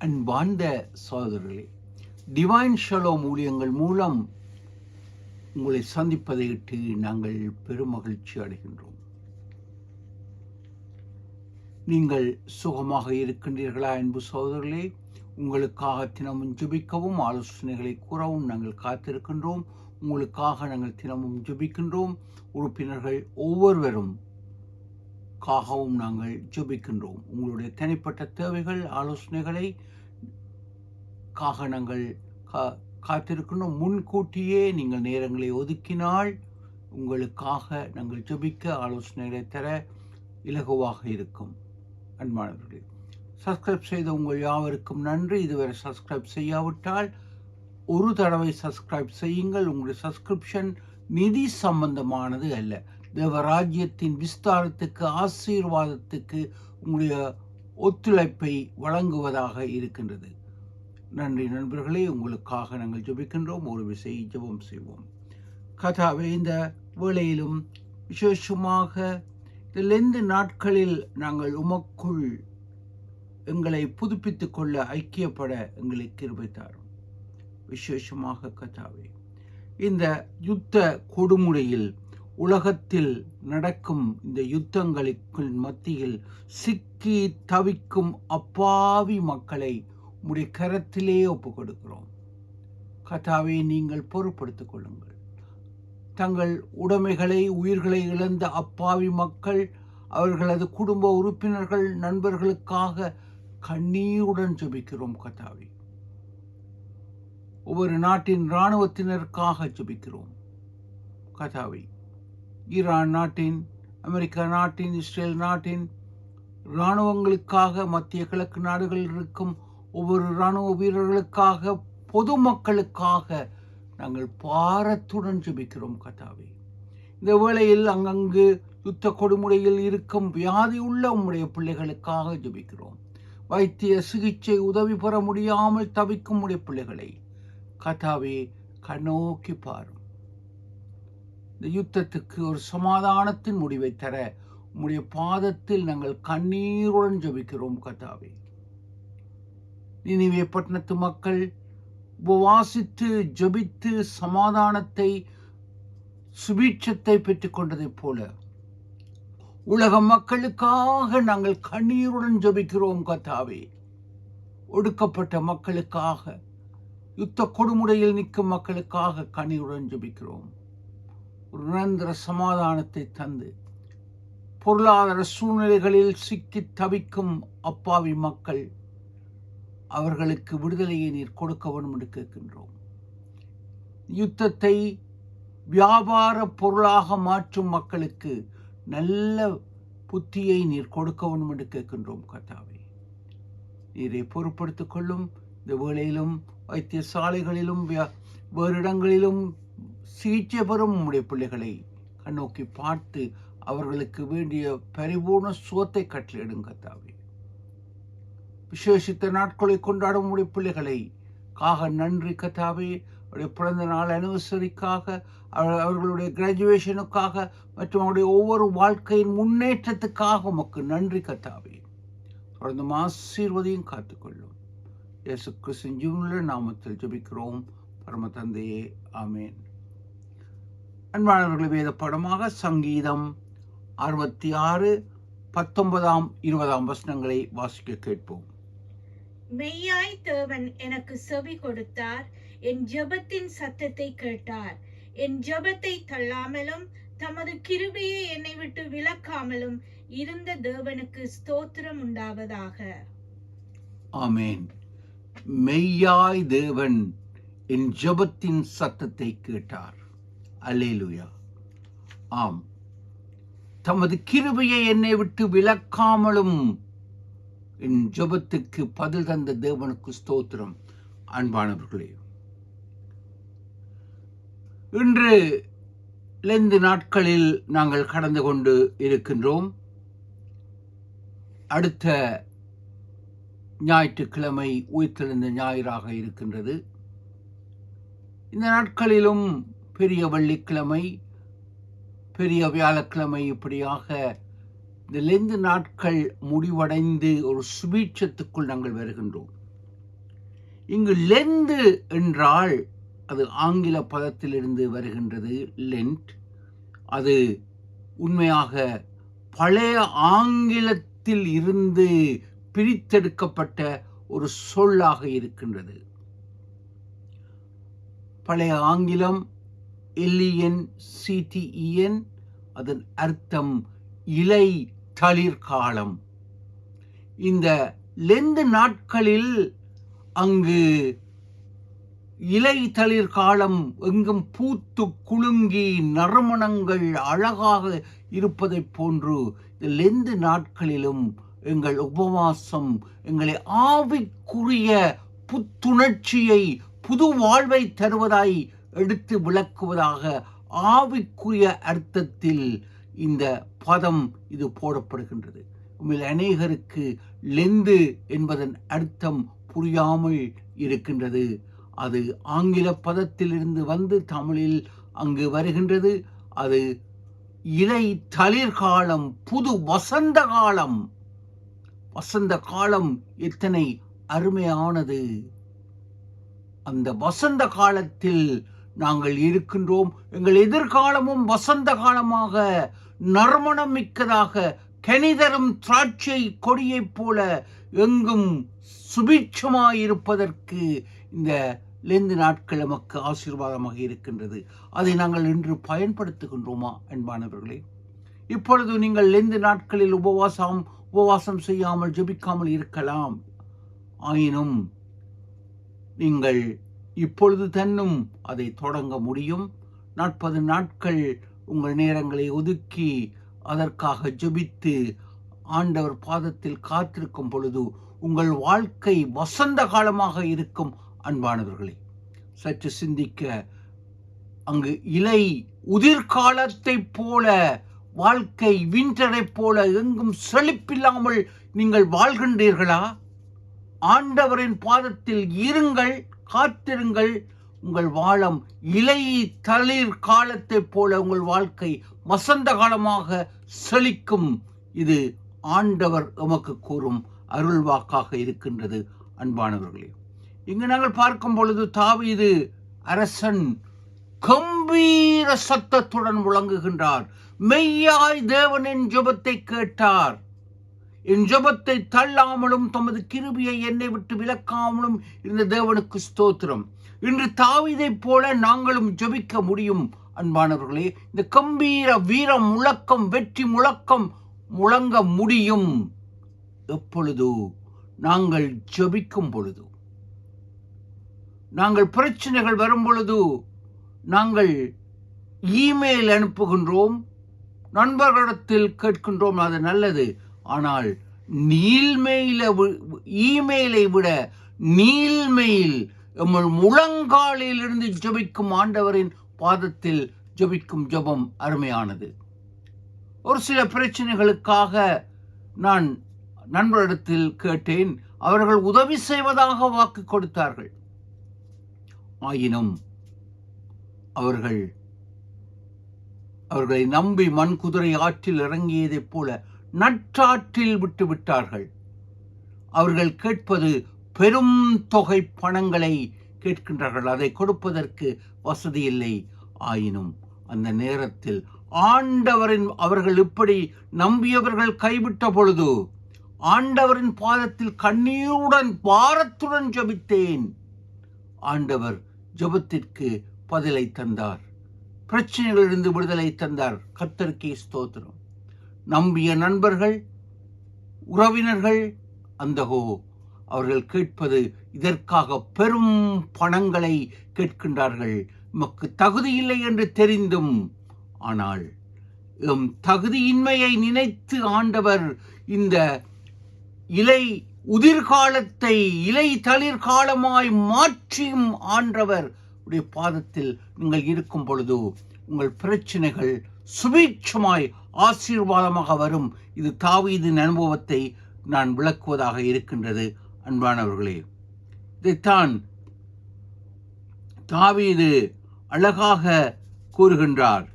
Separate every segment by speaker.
Speaker 1: அன்பார்ந்த சகோதரர்களே, divine shalom ஊழியங்கள் மூலம் உங்களை சந்திப்பதை இட்டு நாங்கள் பெருமகிழ்ச்சி அடைகின்றோம். நீங்கள் சுகமாக இருக்கின்றீர்களா அன்பு சகோதரர்களே? உங்களுக்காக தினமும் ஜெபிக்கவும் ஆலோசனைகளை கூறவும் நாங்கள் காத்திருக்கின்றோம். உங்களுக்காக நாங்கள் தினமும் ஜெபிக்கின்றோம். உறுப்பினர்கள் ஒவ்வொருவரும் காகவும் நாங்கள் ஜெபிக்கின்றோம். உங்களுடைய தனிப்பட்ட தேவைகள் ஆலோசனைகளை நாங்கள் காத்திருக்கின்றோம். முன்கூட்டியே நீங்கள் நேரங்களை ஒதுக்கினால் உங்களுக்காக நாங்கள் ஜெபிக்க ஆலோசனைகளை தர இலகுவாக இருக்கும். அன்பானவர்களே, சப்ஸ்கிரைப் செய்த உங்கள் யாவருக்கும் நன்றி. இதுவரை சப்ஸ்கிரைப் செய்யாவிட்டால் ஒரு தடவை சப்ஸ்கிரைப் செய்யுங்கள். உங்களுடைய சப்ஸ்கிரிப்ஷன் நிதி சம்பந்தமானது அல்ல, தேவராஜ்யத்தின் விஸ்தாரத்துக்கு, ஆசீர்வாதத்துக்கு உங்களுடைய ஒத்துழைப்பை வழங்குவதாக இருக்கின்றது. நன்றி நண்பர்களே, உங்களுக்காக நாங்கள் ஜெபிக்கின்றோம். ஒரு விசை ஜெபம் செய்வோம். கர்த்தாவே, இந்த வேளையிலும் விசேஷமாக இந்த லெந்து நாட்களில் நாங்கள் உமக்குள் எங்களை புதுப்பித்துக் கொள்ள ஐக்கியப்பட எங்களை கிருபை தாரும். விசேஷமாக கர்த்தாவே, இந்த யுத்த கொடுமுறையில் உலகத்தில் நடக்கும் இந்த யுத்தங்களுக்கு மத்தியில் சிக்கி தவிக்கும் அப்பாவி மக்களை உம்முடைய கரத்திலே ஒப்புக் கொடுக்கிறோம். கர்த்தாவே, நீங்கள் பொறுப்படுத்திக் கொள்ளுங்கள். தங்கள் உடைமைகளை, உயிர்களை இழந்த அப்பாவி மக்கள், அவர்களது குடும்ப உறுப்பினர்கள், நண்பர்களுக்காக கண்ணீருடன் ஜெபிக்கிறோம். கர்த்தாவே, ஒவ்வொரு நாட்டின் இராணுவத்தினருக்காக ஜெபிக்கிறோம். கர்த்தாவே, ஈரான் நாட்டின், அமெரிக்கா நாட்டின், இஸ்ரேல் நாட்டின் இராணுவங்களுக்காக, மத்திய கிழக்கு நாடுகளில் இருக்கும் ஒவ்வொரு இராணுவ வீரர்களுக்காக, பொதுமக்களுக்காக நாங்கள் பாரத்துடன் ஜெபிக்கிறோம். கர்த்தாவே, இந்த வேளையில் அங்கங்கு யுத்த கொடுமுறையில் இருக்கும் வியாதி உள்ள உம்முடைய பிள்ளைகளுக்காக ஜெபிக்கிறோம். வைத்திய சிகிச்சை உதவி பெற முடியாமல் தவிக்கும் உம்முடைய பிள்ளைகளை கர்த்தாவே கண்ணோக்கி பாரும். இந்த யுத்தத்துக்கு ஒரு சமாதானத்தின் முடிவை தர உம்முடைய பாதத்தில் நாங்கள் கண்ணீருடன் ஜெபிக்கிறோம். கர்த்தாவே, நினிவே பட்டணத்து மக்கள் உபவாசித்து ஜெபித்து சமாதானத்தை, சுபீட்சத்தை பெற்றுக் கொண்டதைப் போல உலக மக்களுக்காக நாங்கள் கண்ணீருடன் ஜெபிக்கிறோம். கர்த்தாவே, ஒடுக்கப்பட்ட மக்களுக்காக, யுத்த கொடுமுறையில் நிற்கும் மக்களுக்காக கண்ணீருடன் ஜெபிக்கிறோம். ஒரு நிரந்தர சமாதானத்தை தந்து, பொருளாதார சூழ்நிலைகளில் சிக்கி தவிக்கும் அப்பாவி மக்கள், அவர்களுக்கு விடுதலையை நீர் கொடுக்க வேண்டும் என்று கேட்கின்றோம். யுத்தத்தை வியாபார பொருளாக மாற்றும் மக்களுக்கு நல்ல புத்தியை நீர் கொடுக்க வேண்டும் என்று கேட்கின்றோம். கர்த்தாவே, நீரை பொறுப்படுத்திக் கொள்ளும். இந்த வேளையிலும் வைத்தியசாலைகளிலும் வேறு இடங்களிலும் சிகிச்சை பெறும் உம்முடைய பிள்ளைகளை கண்ணோக்கி பார்த்து அவர்களுக்கு வேண்டிய பரிபூர்ண சுகத்தை கட்டளையிடும். கர்த்தாவே, விசேஷித்த நாட்களை கொண்டாடும் உடைய பிள்ளைகளை காக நன்றி. கர்த்தாவே, அவருடைய பிறந்த நாள் அனிவர்சரிக்காக, அவர்களுடைய கிராஜுவேஷனுக்காக மற்றும் அவருடைய ஒவ்வொரு வாழ்க்கையின் முன்னேற்றத்துக்காக உமக்கு நன்றி. கர்த்தாவே, தொடர்ந்து ஆசீர்வதியும் காத்துக்கொள்ளும். இயேசு கிறிஸ்துவின் ஜீவனுள்ள நாமத்தில் ஜெபிக்கிறோம் பரம தந்தையே, ஆமேன். அன்பானவர்கள், வேத படமாக சங்கீதம் 66, 19, 20 வசனங்களை வாசிக்க கேட்போம்.
Speaker 2: மெய்யாய் தேவன் எனக்கு செவி கொடுத்தார், என் ஜெபத்தின் சத்தத்தை கேட்டார். என் ஜெபத்தை தள்ளாமலும் தமது கிருபையை என்னை விட்டு விலக்காமலும் இருந்த தேவனுக்கு ஸ்தோத்திரம் உண்டாவதாக.
Speaker 1: ஆமேன். மெய்யாய் தேவன் என் ஜெபத்தின் சத்தத்தை கேட்டார். அல்லேலூயா. ஆம், தமது கிருபையை என்னை விட்டு விலக்காமலும் என் ஜெபத்துக்கு பதில் தந்த தேவனுக்கு ஸ்தோத்திரம். அன்பானவர்களே, இன்று லெந்து நாட்களில் நாங்கள் கடந்து கொண்டு இருக்கின்றோம். அடுத்த ஞாயிற்றுக்கிழமை உயிர்த்தெழுந்த ஞாயிறாக இருக்கின்றது. இந்த நாட்களிலும் பெரிய வெள்ளிக்கிழமை, பெரிய வியாழக்கிழமை, இப்படியாக இந்த லெந்து நாட்கள் முடிவடைந்து ஒரு சுபீட்சத்துக்குள் நாங்கள் வருகின்றோம். இங்கு லெந்து என்றால் அது ஆங்கில பதத்திலிருந்து வருகின்றது. லென்ட் அது உண்மையாக பழைய ஆங்கிலத்தில் இருந்து பிரித்தெடுக்கப்பட்ட ஒரு சொல்லாக இருக்கின்றது. பழைய ஆங்கிலம் LENCTEN, அதன் அர்த்தம் இலை தளிர் காலம். இந்த லெந்து நாட்களில் அங்கு இலை தளிர் காலம் எங்கும் பூத்து குலுங்கி நறுமணங்கள் அழகாக இருப்பதைப் போன்று இந்த லெந்து நாட்களிலும் எங்கள் உபவாசம் எங்களை ஆவிக்குரிய புத்துணர்ச்சியை புது வாழ்வை தருவதாய் எடுத்து விளக்குவதாக ஆவிக்குரிய அர்த்தத்தில் இந்த பதம் இது போடப்படுகின்றது. உண்மையில் அநேகருக்கு லெந்து என்பதன் அர்த்தம் புரியாமல் இருக்கின்றது. அது ஆங்கில பதத்திலிருந்து வந்து தமிழில் அங்கு வருகின்றது. அது இலை தளிர் காலம், புது வசந்த காலம். வசந்த காலம் எத்தனை அருமையானது! அந்த வசந்த காலத்தில் நாங்கள் இருக்கின்றோம். எங்கள் எதிர்காலமும் வசந்த காலமாக நறுமணம் மிக்கதாக கனிதரும் திராட்சை கொடியைப் போல எங்கும் சுபிட்சமாயிருப்பதற்கு இந்த லெந்து நாட்கள் நமக்கு ஆசீர்வாதமாக இருக்கின்றது. அதை நாங்கள் இன்று பயன்படுத்துகின்றோமா அன்பானவர்களே? இப்பொழுது நீங்கள் லெந்து நாட்களில் உபவாசம் செய்யாமல் ஜெபிக்காமல் இருக்கலாம். ஆயினும் நீங்கள் இப்பொழுது தன்னும் அதை தொடங்க முடியும். 40 நாட்கள் உங்கள் நேரங்களை ஒதுக்கி அதற்காக ஜெபித்து ஆண்டவர் பாதத்தில் காத்திருக்கும் பொழுது உங்கள் வாழ்க்கை வசந்த காலமாக இருக்கும். அன்பானவர்களே, சற்று சிந்திக்க, அங்கு இலை உதிர்காலத்தை போல வாழ்க்கை விண்டரை போல எங்கும் செழிப்பில்லாமல் நீங்கள் வாழ்கின்றீர்களா? ஆண்டவரின் பாதத்தில் இருங்கள், காத்திருங்கள். உங்கள் வாழம் இலை தளிர் காலத்தை போல உங்கள் வாழ்க்கை வசந்த காலமாக செழிக்கும். இது ஆண்டவர் எமக்கு கூறும் அருள்வாக்காக இருக்கின்றது. அன்பானவர்களே, இங்கு நாங்கள் பார்க்கும் பொழுது தாவீது அரசன் கம்பீர சத்தத்துடன் முழங்குகின்றார். மெய்யாய் தேவனின் ஜெபத்தை கேட்டார். என் ஜெபத்தை தள்ளாமலும் தமது கிருபையை என்னை விட்டு விலக்காமலும் இருந்த தேவனுக்கு ஸ்தோத்திரம். இன்று தாவீதைப் போல நாங்களும் ஜெபிக்க முடியும். அன்பானவர்களே, இந்த கம்பீர வீர முழக்கம், வெற்றி முழக்கம் முழங்க முடியும். எப்பொழுது? நாங்கள் ஜெபிக்கும் பொழுது. நாங்கள் பிரச்சனைகள் வரும் பொழுது நாங்கள் இமெயில் அனுப்புகின்றோம், நண்பர்களிடத்தில் கேட்கின்றோம், அது நல்லது. ஆனால் இமெயிலை விட நீல்மெயில் முழங்காலில் இருந்து ஜெபிக்கும் ஆண்டவரின் பாதத்தில் ஜெபிக்கும் ஜெபம் அருமையானது. ஒரு சில பிரச்சனைகளுக்காக நான் நண்பரிடத்தில் கேட்டேன். அவர்கள் உதவி செய்வதாக வாக்கு கொடுத்தார்கள். ஆயினும் அவர்களை நம்பி மண் குதிரை ஆற்றில் இறங்கியதைப் போல நற்றாற்றில் விட்டு விட்டார்கள். அவர்கள் கேட்பது பெரும் தொகை பணங்களை கேட்கின்றார்கள். அதை கொடுப்பதற்கு வசதி இல்லை. ஆயினும் அந்த நேரத்தில் அவர்கள் இப்படி நம்பியவர்கள் கைவிட்ட பொழுது ஆண்டவரின் பாதத்தில் கண்ணீருடன் பாரத்துடன் ஜெபித்தேன். ஆண்டவர் ஜெபத்திற்கு பதிலை தந்தார். பிரச்சனைகளிலிருந்து விடுதலை தந்தார். கர்த்தருக்கே ஸ்தோத்திரம். நம்பிய நண்பர்கள், உறவினர்கள் அவர்கள் கேட்பது இதற்காக பெரும் பணங்களை கேட்கின்றார்கள். நமக்கு தகுதியில்லை என்று தெரிந்தும், ஆனால் தகுதியின்மையை நினைத்து ஆண்டவர் இந்த இலை உதிர்காலத்தை இலை தளிர் காலமாய் மாற்றியும் ஆண்டவர் உடைய பாதத்தில் நீங்கள் இருக்கும் பொழுது உங்கள் பிரச்சனைகள் சுபீட்சமாய் ஆசீர்வாதமாக வரும். இது தாவீதின் அனுபவத்தை நான் விளக்குவதாக இருக்கின்றது. அன்பானவர்களே, இதைத்தான் தாவீது அழகாக கூறுகின்றார்.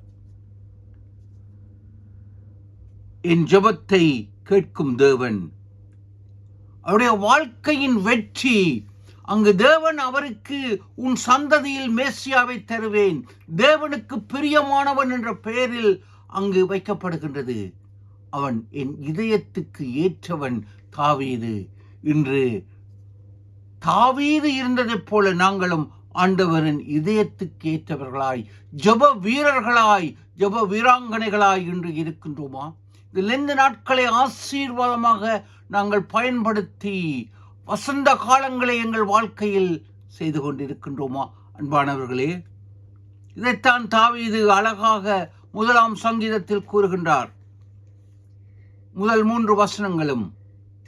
Speaker 1: என் ஜெபத்தை கேட்கும் தேவன். அவருடைய வாழ்க்கையின் வெற்றி, அங்கு தேவன் அவருக்கு உன் சந்ததியில் மேசியாவை தருவேன், தேவனுக்கு பிரியமானவன் என்ற பெயரில் அங்கு வைக்கப்படுகின்றது. அவன் என் இதயத்துக்கு ஏற்றவன் தாவீது. இன்று தாவீது இருந்ததைப் போல நாங்களும் ஆண்டவரின் இதயத்துக்கு ஏற்றவர்களாய், ஜெப வீரர்களாய், ஜெப வீராங்கனைகளாய் இன்று இருக்கின்றோமா? இதில் இந்த நாட்களை ஆசீர்வாதமாக நாங்கள் பயன்படுத்தி வசந்த காலங்களை எங்கள் வாழ்க்கையில் செய்து கொண்டிருக்கின்றோமா? அன்பானவர்களே, இதைத்தான் தாவீது அழகாக 1 சங்கீதத்தில் கூறுகின்றார். முதல் 3 வசனங்களும்,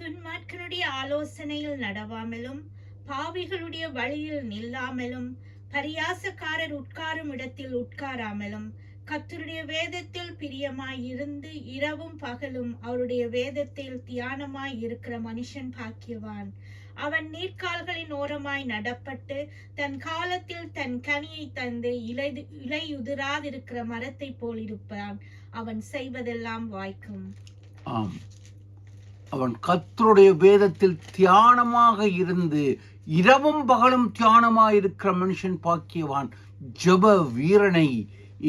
Speaker 2: துன்மார்க்கனுடைய ஆலோசனையில் நடவாமலும், பாவிகளுடைய வழியில் நில்லாமலும், பரியாசக்காரர் உட்காரும் இடத்தில் உட்காராமலும், கர்த்தருடைய வேதத்தில் பிரியமாயிருந்து இரவும் பகலும் அவருடைய வேதத்தில் தியானமாய் இருக்கிற மனுஷன் பாக்கியவான். அவன் நீர்க்கால்களின் ஓரமாய் நடப்பட்டு தன் காலத்தில் தன் கனியை தந்து இலையுதிராதிருக்கிற மரத்தை போல் இருப்பான். அவன் செய்வதெல்லாம் வாய்க்கும்.
Speaker 1: ஆம், அவன் கர்த்தருடைய வேதத்தில் தியானமாக இருந்து இரவும் பகலும் தியானமாயிருக்கிற மனுஷன் பாக்கியவான். ஜெப வீரனை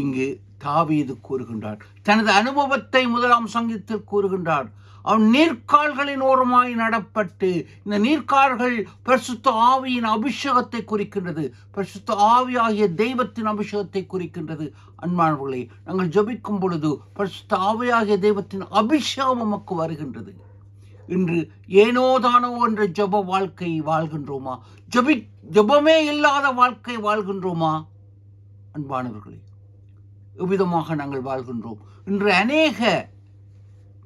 Speaker 1: இங்கு தாவீது கூறுகின்றார். தனது அனுபவத்தை 1 சங்கீதத்தில் கூறுகின்றார். அவன் நீர்க்கால்களின் ஓரமாய் நடப்பட்டு, இந்த நீர்க்கால்கள் பரிசுத்த ஆவியின் அபிஷேகத்தை குறிக்கின்றது, பரிசுத்த ஆவியாகிய தெய்வத்தின் அபிஷேகத்தை குறிக்கின்றது. அன்பானவர்களே, நாங்கள் ஜெபிக்கும் பொழுது பரிசுத்த ஆவியாகிய தெய்வத்தின் அபிஷேகம் நமக்கு வருகின்றது. இன்று ஏனோ தானோ என்ற ஜெப வாழ்க்கை வாழ்கின்றோமா? ஜெபமே இல்லாத வாழ்க்கை வாழ்கின்றோமா? அன்பானவர்களே, எவ்விதமாக நாங்கள் வாழ்கின்றோம்? இன்று அநேக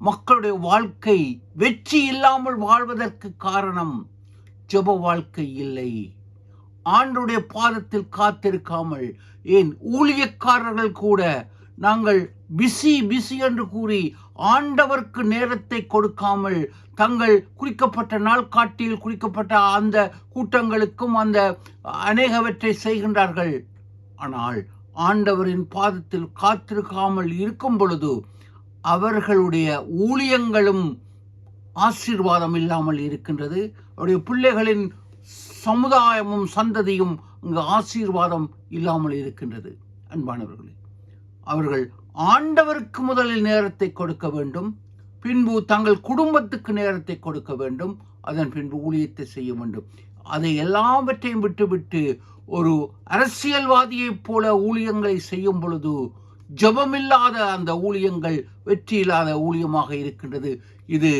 Speaker 1: மக்களுடைய வாழ்க்கை வெற்றி இல்லாமல் வாழ்வதற்கு காரணம் ஜெப வாழ்க்கை இல்லை. ஆண்டவருடைய பாதத்தில் காத்திருக்காமல், ஏன் ஊழியக்காரர்கள் கூட நாங்கள் பிஸி என்று கூறி ஆண்டவருக்கு நேரத்தை கொடுக்காமல் தங்கள் குறிக்கப்பட்ட நாள்காட்டியில் குறிக்கப்பட்ட அந்த கூட்டங்களுக்கும் அந்த அநேகவற்றை செய்கின்றார்கள். ஆனால் ஆண்டவரின் பாதத்தில் காத்திருக்காமல் இருக்கும் பொழுது அவர்களுடைய ஊழியங்களும் ஆசீர்வாதம் இல்லாமல் இருக்கின்றது. அவருடைய பிள்ளைகளின் சமுதாயமும் சந்ததியும் அங்கு ஆசீர்வாதம் இல்லாமல் இருக்கின்றது. அன்பானவர்களே, அவர்கள் ஆண்டவருக்கு முதலில் நேரத்தை கொடுக்க வேண்டும், பின்பு தங்கள் குடும்பத்துக்கு நேரத்தை கொடுக்க வேண்டும், அதன் பின்பு ஊழியத்தை செய்ய வேண்டும். அதை எல்லாவற்றையும் விட்டுவிட்டு ஒரு அரசியல்வாதியைப் போல ஊழியங்களை செய்யும் பொழுது ஜெபமில்லாத அந்த ஊழியங்கள் வெற்றி இல்லாத ஊழியமாக இருக்கின்றது. இது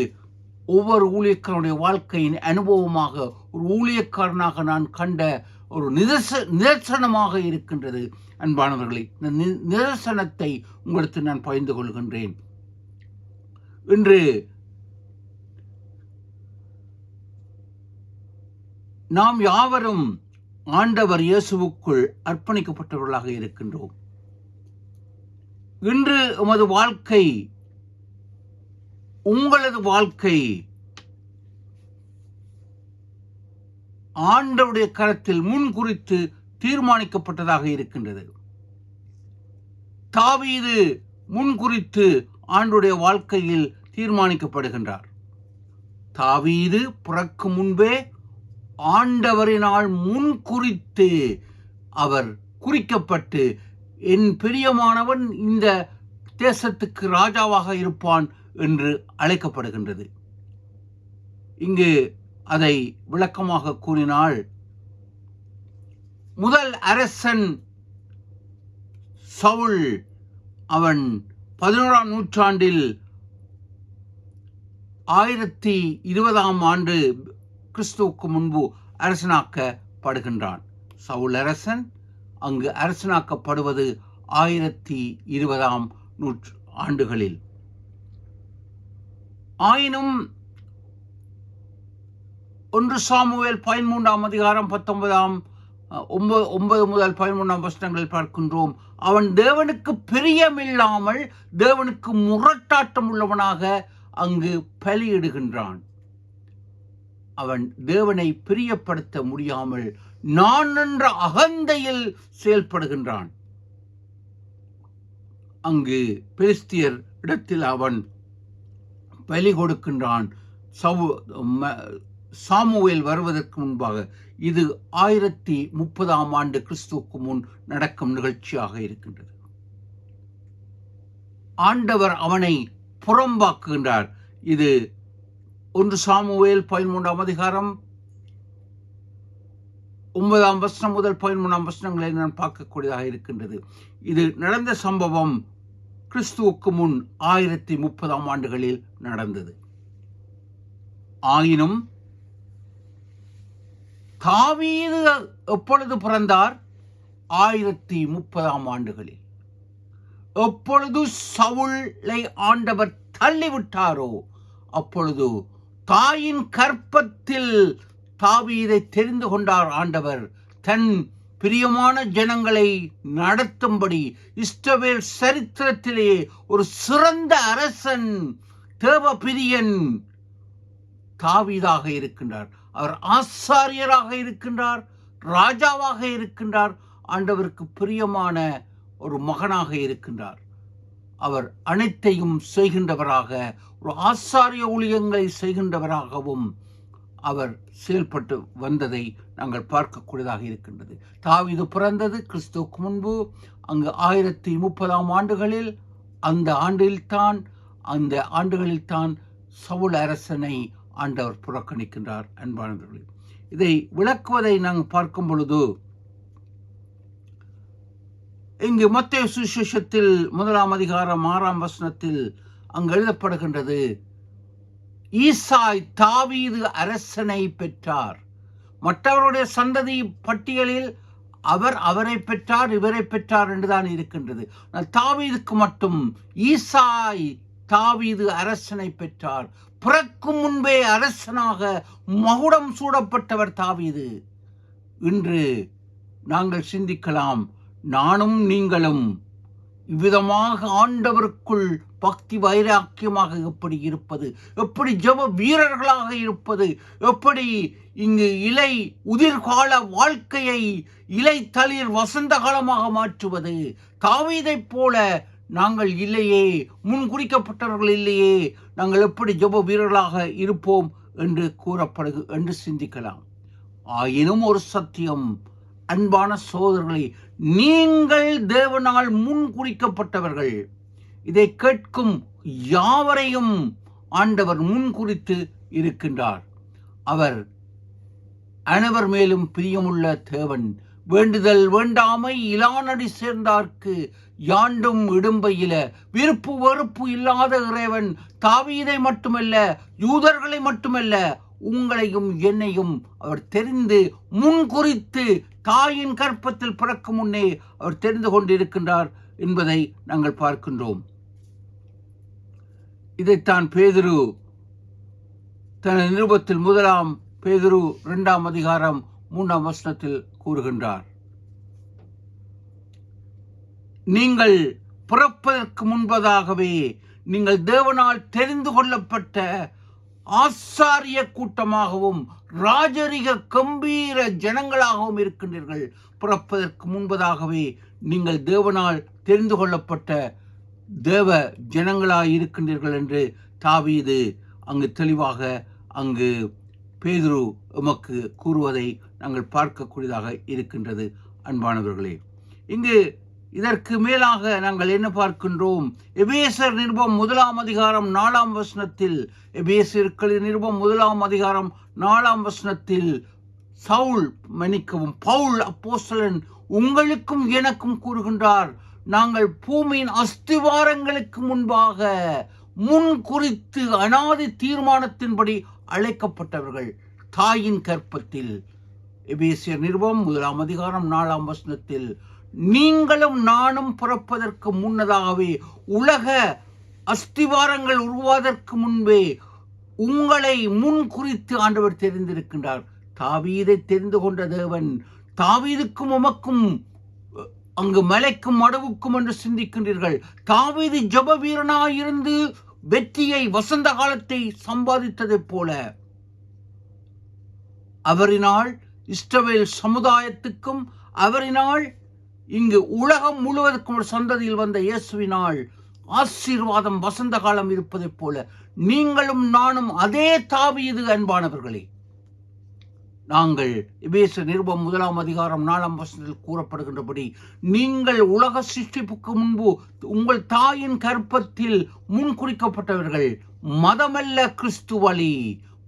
Speaker 1: ஒவ்வொரு ஊழியக்காரனுடைய வாழ்க்கையின் அனுபவமாக, ஒரு ஊழியக்காரனாக நான் கண்ட ஒரு நிதர்சனமாக இருக்கின்றது. அன்பானவர்களே, இந்த நிதர்சனத்தை உங்களுக்கு நான் பகிர்ந்து கொள்கின்றேன். இன்று நாம் யாவரும் ஆண்டவர் இயேசுவுக்குள் அர்ப்பணிக்கப்பட்டவர்களாக இருக்கின்றோம். இன்று உமது வாழ்க்கை, உங்களது வாழ்க்கை ஆண்டவருடைய கரத்தில் முன்குறித்து தீர்மானிக்கப்பட்டதாக இருக்கின்றது. தாவீது முன்குறித்து ஆண்டவருடைய வாழ்க்கையில் தீர்மானிக்கப்படுகின்றார். தாவீது பிறக்கும் முன்பே ஆண்டவரினால் முன்குறித்து அவர் குறிக்கப்பட்டு, என் பிரியமானவன் இந்த தேசத்துக்கு ராஜாவாக இருப்பான் என்று அழைக்கப்படுகின்றது. இங்கு அதை விளக்கமாக கூறினால், முதல் அரசன் சவுல், அவன் 11ஆம் நூற்றாண்டில் 1020ஆம் ஆண்டு கிறிஸ்துவுக்கு முன்பு அரசனாக்கப்படுகின்றான். சவுல் அரசன் அங்கு அரசனாக்கப்படுவது 1020ஆம் ஆண்டுகளில். ஆயினும் 1 சாமுவேல் 13ஆம் அதிகாரம் 9 முதல் 13ஆம் வசனங்களில் பார்க்கின்றோம். அவன் தேவனுக்கு பிரியமில்லாமல் தேவனுக்கு முரட்டாட்டம் உள்ளவனாக அங்கு பலியிடுகின்றான். அவன் தேவனை பிரியப்படுத்த முடியாமல் நான் என்ற அகந்தையில் செயல்படுகின்றான். அங்கு பெலிஸ்தியர் இடத்தில் அவன் பலி கொடுக்கின்றான். சாமுவேல் வருவதற்கு முன்பாக இது 1030 ஆண்டு கிறிஸ்துவுக்கு முன் நடக்கும் நிகழ்ச்சியாக இருக்கின்றது. ஆண்டவர் அவனை புறம்பாக்குகின்றார். இது 1 சாமுவேல் 13 அதிகாரம் 9 முதல் 13 நான் பார்க்கக்கூடியதாக இருக்கின்றது. இது நடந்த சம்பவம் கிறிஸ்துவுக்கு முன் 1030 ஆண்டுகளில் நடந்தது. ஆயினும் தாவீது எப்பொழுது பிறந்தார்? 1030 ஆண்டுகளில். எப்பொழுது சவுலை ஆண்டவர் தள்ளிவிட்டாரோ அப்பொழுது தாயின் கற்பத்தில் தாவீதை தெரிந்து கொண்டார் ஆண்டவர். தன் பிரியமான ஜனங்களை நடத்தும்படி இஸ்ரவேல் சரித்திரத்திலே ஒரு சிறந்த அரசன், தேவபிரியன் தாவீதாக இருக்கின்றார். அவர் ஆசாரியராக இருக்கின்றார், ராஜாவாக இருக்கின்றார், ஆண்டவருக்கு பிரியமான ஒரு மகனாக இருக்கின்றார். அவர் அனைத்தையும் செய்கின்றவராக, ஒரு ஆசாரிய ஊழியங்களை செய்கின்றவராகவும் அவர் செயல்பட்டு வந்ததை நாங்கள் பார்க்கக்கூடியதாக இருக்கின்றது. தாவீது பிறந்தது கிறிஸ்துவுக்கு முன்பு அங்கு 1030 ஆண்டுகளில். அந்த ஆண்டுகளில்தான் சவுல் அரசனை ஆண்டவர் புறக்கணிக்கின்றார். அன்பானவர்களே, இதை விளக்குவதை நாங்கள் பார்க்கும் பொழுது இங்கு மத்தேயு சுவிசேஷத்தில் 1 அதிகாரம் 6 அங்கு எழுதப்படுகின்றது, ஈசாய் தாவீது அரசனை பெற்றார். மற்றவருடைய சந்ததி பட்டியலில் அவரை பெற்றார், இவரை பெற்றார் என்றுதான் இருக்கின்றது. தாவீதுக்கு மட்டும் ஈசாய் தாவீது அரசனை பெற்றார். பிறக்கும் முன்பே அரசனாக மகுடம் சூடப்பட்டவர் தாவீது. இன்று நாங்கள் சிந்திக்கலாம், நானும் நீங்களும் இவ்விதமாக ஆண்டவருக்குள் பக்தி வைராக்கியமாக எப்படி இருப்பது, எப்படி ஜெப வீரர்களாக இருப்பது, எப்படி இங்கு இலை உதிர்கால வாழ்க்கையை இலை தளிர் வசந்த காலமாக மாற்றுவது. தாவீதைப் போல நாங்கள் இல்லையே, முன் குறிக்கப்பட்டவர்கள் இல்லையே, நாங்கள் எப்படி ஜெப வீரர்களாக இருப்போம் என்று சிந்திக்கலாம். ஆயினும் ஒரு சத்தியம், அன்பான சகோதரர்களே, நீங்கள் தேவனால் முன் குறிக்கப்பட்டவர்கள். இதை கேட்கும் யாவரையும் ஆண்டவர் முன் குறித்து இருக்கின்றார். அவர் அனைவர் மேலும் பிரியமுள்ள தேவன். வேண்டுதல் வேண்டாமை இலானடி சேர்ந்தார்க்கு யாண்டும் இடும்பையில. விருப்பு வெறுப்பு இல்லாத இறைவன் தாவீதை மட்டுமல்ல, யூதர்களை மட்டுமல்ல, உங்களையும் என்னையும் அவர் தெரிந்து முன் குறித்து தாயின் கற்பத்தில் பிறக்கும் முன்னே அவர் தெரிந்து கொண்டிருக்கின்றார் என்பதை நாங்கள் பார்க்கின்றோம். இதைத்தான் பேதுரு தனது நிருபத்தில் 1 பேதுரு 2 அதிகாரம் 3 கூறுகின்றார். நீங்கள் பிறப்பதற்கு முன்பதாகவே நீங்கள் தேவனால் தெரிந்து கொள்ளப்பட்ட ஆசாரிய கூட்டமாகவும் ராஜரிக கம்பீர ஜனங்களாகவும் இருக்கின்றீர்கள். பிறப்பதற்கு முன்பதாகவே நீங்கள் தேவனால் தெரிந்து கொள்ளப்பட்ட தேவ ஜனங்களாய் இருக்கின்றீர்கள் என்று தாவீது அங்கு தெளிவாக அங்கு பேதுரு எமக்கு கூறுவதை நாங்கள் பார்க்கக்கூடியதாக இருக்கின்றது. அன்பானவர்களே, இங்கு இதற்கு மேலாக நாங்கள் என்ன பார்க்கின்றோம்? எபேசர் நிருபம் 1 அதிகாரம் 4 எபேசியர்களின் நிருபம் 1 அதிகாரம் 4 பவுல் அப்போஸ்தலன் உங்களுக்கும் எனக்கும் கூறுகின்றார், நாங்கள் பூமியின் அஸ்திவாரங்களுக்கு முன்பாக முன் குறித்து அனாதி தீர்மானத்தின்படி அழைக்கப்பட்டவர்கள். தாயின் கற்பத்தில். எபேசியர் நிருபம் 1 அதிகாரம் 4 நீங்களும் நானும் பிறப்பதற்கு முன்னதாகவே, உலக அஸ்திவாரங்கள் உருவாவதற்கு முன்பே உங்களை முன் குறித்து ஆண்டவர் தெரிந்திருக்கின்றார். தாவீதை தெரிந்து கொண்ட தேவன், தாவீதுக்கும் உமக்கும் அங்கு மலைக்கும் மடவுக்கும் என்று சிந்திக்கின்றீர்கள். தாவீது ஜெப வீரனாயிருந்து வெற்றியை வசந்த காலத்தை சம்பாதித்ததைப் போல அவரினால் இஸ்ரவேல் சமுதாயத்துக்கும், அவரினால் இங்கு உலகம் முழுவதற்கும் ஒரு சந்ததியில் வந்த இயேசுவினால் ஆசீர்வாதம் வசந்த காலம் இருப்பதைப் போல நீங்களும் நானும் அதே தாவீது. அன்பானவர்களே, நாங்கள் எபேசியர் நிருபம் 1:4 கூறப்படுகின்றபடி, நீங்கள் உலக சிருஷ்டிப்புக்கு முன்பு உங்கள் தாயின் கற்பத்தில் முன்குறிக்கப்பட்டவர்கள். மதமல்ல கிறிஸ்து வழி,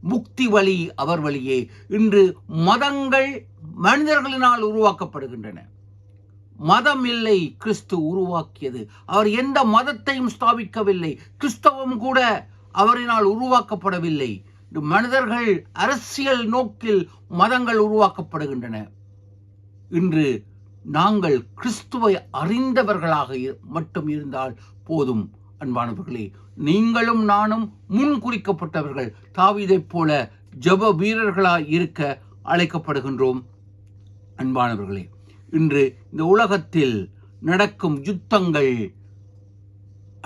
Speaker 1: முக்தி வழி அவர் வழியே. இன்று மதங்கள் மனிதர்களினால் உருவாக்கப்படுகின்றன. மதம் இல்லை, கிறிஸ்து உருவாக்கியது. அவர் எந்த மதத்தையும் ஸ்தாபிக்கவில்லை. கிறிஸ்தவம் கூட அவரினால் உருவாக்கப்படவில்லை. மனிதர்கள் அரசியல் நோக்கில் மதங்கள் உருவாக்கப்படுகின்றன. இன்று நாங்கள் கிறிஸ்துவை அறிந்தவர்களாக மட்டும் இருந்தால் போதும். அன்பானவர்களே, நீங்களும் நானும் முன்குறிக்கப்பட்டவர்கள். தாவீதைப் போல ஜெப வீரர்களாய் இருக்க அழைக்கப்படுகின்றோம். அன்பானவர்களே, இன்று இந்த உலகத்தில் நடக்கும் யுத்தங்கள்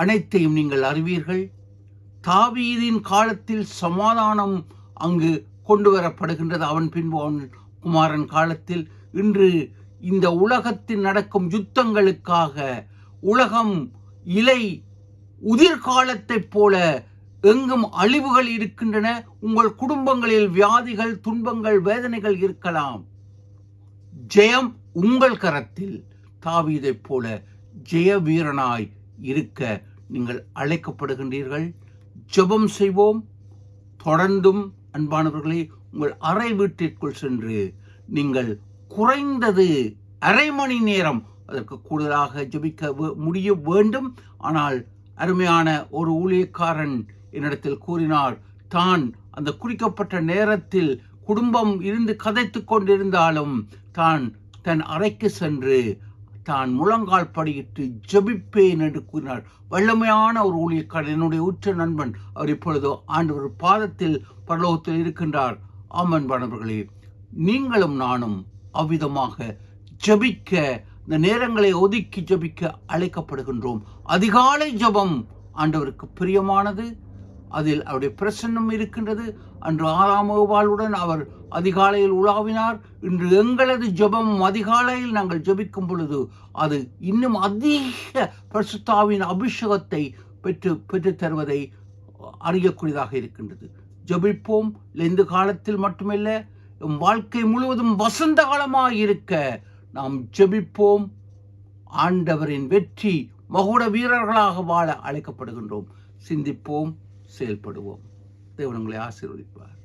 Speaker 1: அனைத்தையும் நீங்கள் அறிவீர்கள். தாவீதின் காலத்தில் சமாதானம் அங்கு கொண்டு வரப்படுகின்றது. அவன் பின்பு அவன் குமாரன் காலத்தில். இன்று இந்த உலகத்தில் நடக்கும் யுத்தங்களுக்காக உலகம் இலை உதிர்காலத்தைப் போல எங்கும் அழிவுகள் இருக்கின்றன. உங்கள் குடும்பங்களில் வியாதிகள், துன்பங்கள், வேதனைகள் இருக்கலாம். ஜெயம் உங்கள் கரத்தில். தாவீதைப் போல ஜெய வீரனாய் இருக்க நீங்கள் அழைக்கப்படுகின்றீர்கள். ஜெபம் செய்வோம். தொடர்ந்தும் அன்பானவர்களே, உங்கள் அறை வீட்டிற்குள் சென்று நீங்கள் குறைந்தது அரை மணி நேரம், அதற்கு கூடுதலாக ஜெபிக்க முடிய வேண்டும். ஆனால் அருமையான ஒரு ஊழியக்காரன் என்னிடத்தில் கூறினார், தான் அந்த குறிக்கப்பட்ட நேரத்தில் குடும்பம் இருந்து கதைத்து கொண்டிருந்தாலும் தான் தன் அறைக்கு சென்று தான் முழங்கால் படியிட்டு ஜெபிப்பேன் என்று கூறினார். வல்லமையான ஒரு ஊழியக்காரர், என்னுடைய உற்ற நண்பன். அவர் இப்பொழுது ஆண்டவர் பாதத்தில் பரலோகத்தில் இருக்கின்றார். ஆமன்பானவர்களே, நீங்களும் நானும் அவ்விதமாக ஜெபிக்க, இந்த நேரங்களை ஒதுக்கி ஜெபிக்க அழைக்கப்படுகின்றோம். அதிகாலை ஜெபம் ஆண்டவருக்கு பிரியமானது. அதில் அவருடைய பிரசன்னம் இருக்கின்றது. அன்று ஆதாமுடன் அவர் அதிகாலையில் உலாவினார். இன்று எங்களது ஜெபம் அதிகாலையில் நாங்கள் ஜெபிக்கும் பொழுது அது இன்னும் அதிக பரிசுத்தாவின் அபிஷேகத்தை பெற்று தருவதை அறியக்கூடியதாக இருக்கின்றது. ஜெபிப்போம். இந்த காலத்தில் மட்டுமல்ல, வாழ்க்கை முழுவதும் வசந்த காலமாக இருக்க நாம் ஜெபிப்போம். ஆண்டவரின் வெற்றி மகுட வீரர்களாக வாழ அழைக்கப்படுகின்றோம். சிந்திப்போம், செயல்படுவோம். தேவன் உங்களை ஆசீர்வதிப்பார்.